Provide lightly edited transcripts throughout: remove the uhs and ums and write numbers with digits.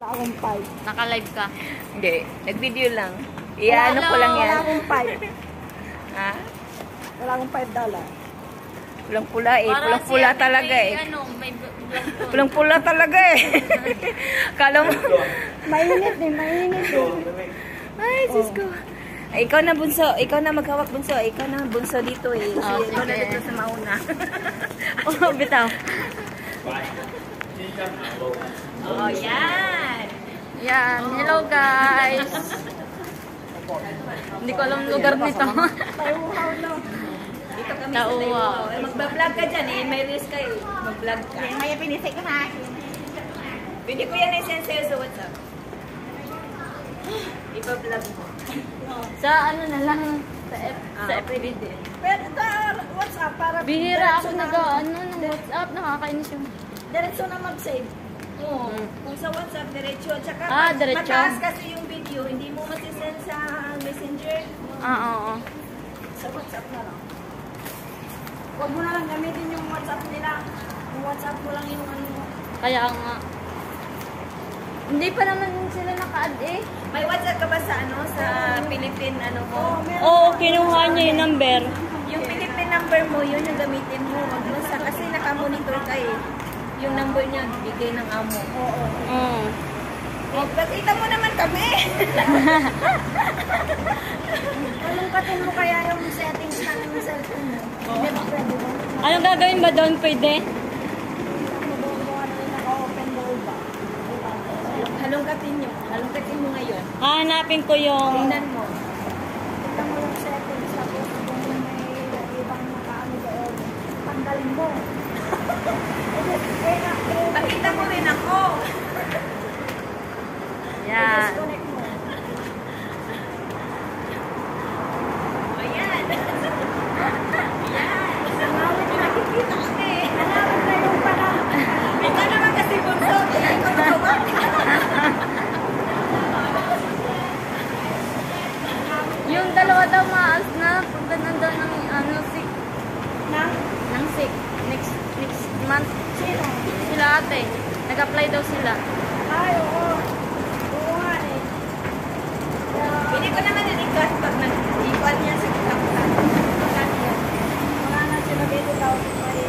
Wala akong pipe. Naka-live ka? Hindi. Nag-video lang. Iyaano ko lang yan. Wala akong pipe. Ha? Wala akong $5. Pulang-pula eh. Pulang-pula talaga eh. May Pulang-pula talaga eh. Kala mo. Mainit eh, mainit eh. Ay, Diyos ko. Ay, ikaw na bunso. Ikaw na maghawak bunso. Ikaw na bunso dito eh. Kasi ikaw na dito sa mauna. Oh, bitaw. Oh, yan. Yan. Hello, guys. Hindi ko alam lugar nito. Taiwaw na. Dito kami sa Taiwan. Magbablog ka dyan eh. May risk ka eh. Mag-vlog ka. May pinisik ka na. Pwede ko yan i-send sa'yo sa WhatsApp. Ipa-vlog mo. Sa ano na lang. Sa FB din. Pero WhatsApp para Bihira ako nag-ano ng WhatsApp. Nakakainis yung... diretso na mag-save. Oo. Kung sa WhatsApp, diretso. Tsaka diretso. mataas kasi yung video. Hindi mo masisend sa Messenger. Oo. Sa WhatsApp na lang. Huwag mo na lang gamitin yung WhatsApp nila. Yung WhatsApp mo lang yung ano mo. Kaya nga. Hindi pa naman sila naka-add eh. May WhatsApp ka ba sa ano? Sa Philippine ano mo? Oo, kinuha niya yung number. Yung Philippine number mo, yun yung gamitin mo. Wag mo sa, kasi nakamonitor ka eh. Yung number niya, bigay ng amo. Oo. Magpakita mo naman kami. Kalungkatin mo kaya yung settings ng cellphone mo. Hindi ba pwede ba? Anong gagawin ba doon? Pwede? Naka-open door ba? Halongkatin nyo. Halongkatin mo ngayon. Hanapin ko yung... Tingnan mo. Tignan mo yung settings. Tapos kung may ibang nakaano doon, tanggalin mo. Pakita mo rin ako. Yan. Disconnect mo. Ayan. Ayan. Nangawit na nakikita kasi. Nangawit na yung pala. Ikaw naman kasi bunso. Kaya ikaw magawa. Yung dalawa daw maas na. Punta nandun ng ano, sick. Ng sick. Next month. Sino? Sila ate. Nag-apply daw sila. Ay, oo. Oo nga eh. Hindi ko naman niligas pag nag-iwan niya sa kitaputan. Wala na sila dito daw may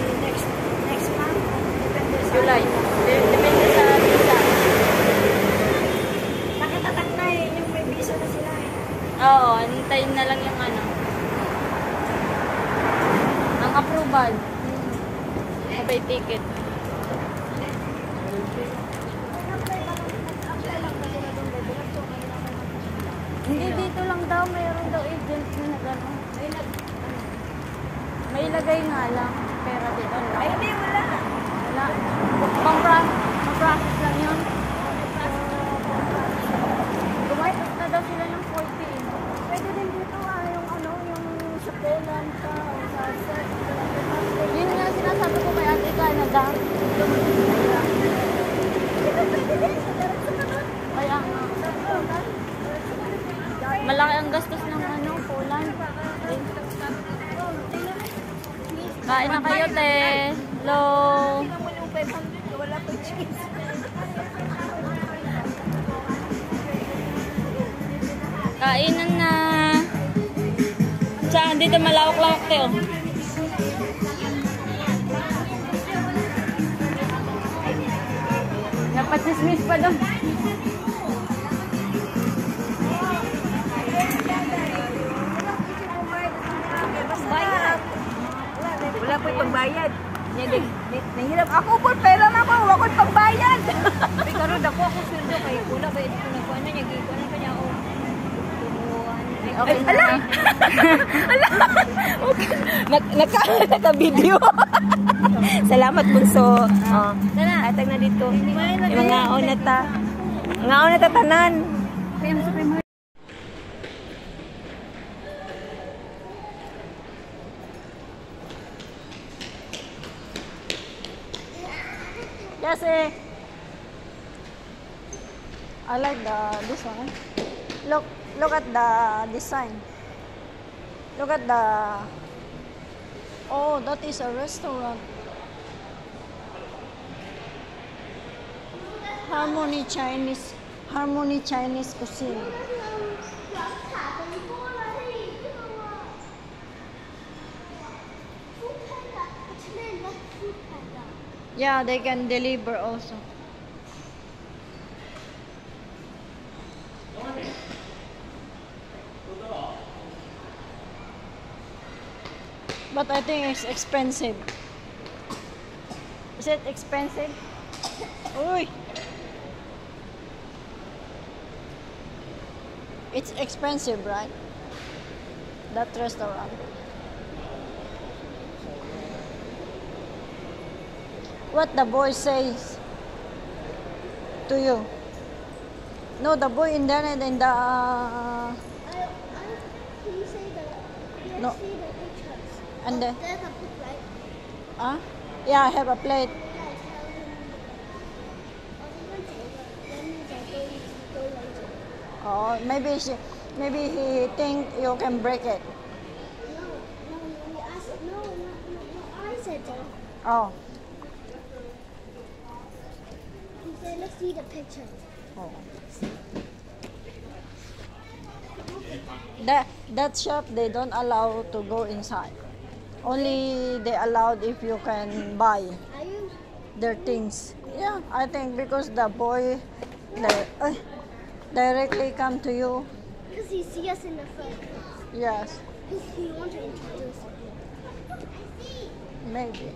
next month. Depende sa... July. Depende sa visa. Nakatatak na eh. Yung may visa na sila eh. Oo, antayin na lang yung ano. Ang approval. May ticket. Hindi dito lang daw, mayroon daw agent na nag-ano. May ilagay nga lang. Pera dito lang. Ay, hindi, wala. Wala. Pang-process lang yun. Gumayos na daw sila ng 14. Pwede din dito yung ano, yung sa Poland ka o sa search. Yun nga sinasabi ko kay Ate Canada. Kaya nga. Malaki ang gastos ng ano, Poland. Kain na kayo, te. Hello. Tingnan mo yung 500. Wala pa cheese. Kainan na. Tsaka dito malawak-lawak, te, oh. Napasismis pa doon. Bayad. Wala po yung pagbayad. Nahirap ako po, pera na ako. Wala ko yung pagbayad. May karoon ako sweldo kay Kula. Ba ito nagkuha na niya. Giko na kanya ako. Okay, ala! Ala! Okay. Naka-video. Salamat, bunso. Oh. Atag na dito. Yung mga na ta. Mga na tanan. Kasi I like this one. Look at the design. Look at the... Oh, that is a restaurant. Harmony Chinese cuisine. Yeah, they can deliver also. But I think it's expensive. Is it expensive? Uy! It's expensive, right? That restaurant. What the boy says to you? No, the boy in there and in the... He say that. No. See the pictures. And the... There's a book, right? Huh? Yeah, I have a plate. Yeah, tell him. Oh, maybe he think you can break it. No, I said that. Oh. He said, let's see the picture. Oh. That shop they don't allow to go inside. Only they allowed if you can buy Are you? their things. Yeah, I think because the boy directly come to you. Because he see us in the front. Yes, Because he wants to introduce us. maybe.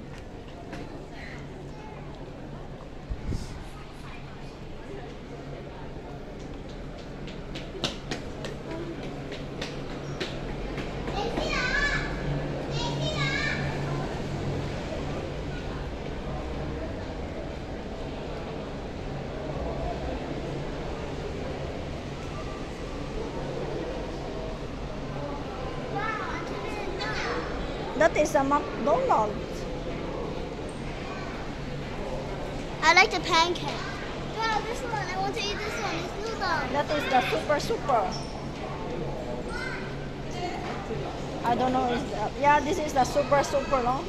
That is a McDonald's. I like the pancake. Yeah, this one. I want to eat this one. It's noodle. That is the super. I don't know. Is that, yeah, this is the super, no?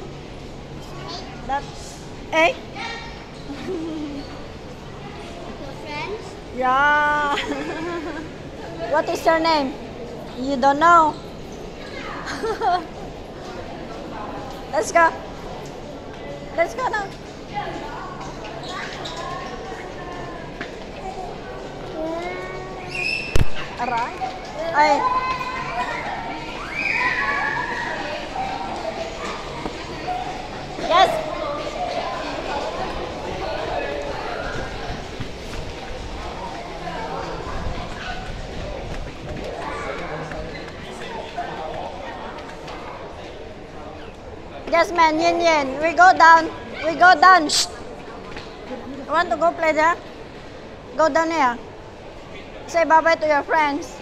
That's... Eh? Your friends? Yeah. What is your name? You don't know? Let's go. Let's go now. Aray. Ay. Yes. Yes, man, Yin. We go down. Shh. You want to go play there? Go down here. Say bye-bye to your friends.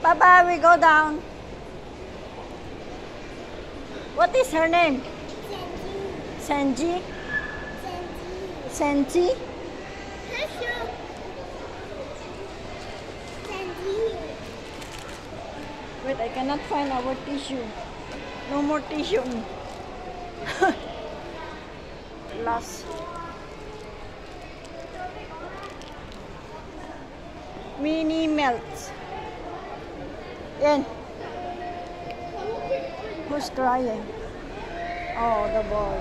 Bye-bye, we go down. What is her name? Senji? Senji? Wait, I cannot find our tissue. No more tissue. Last. Mini melts. Yan. Who's crying? Oh, the boy.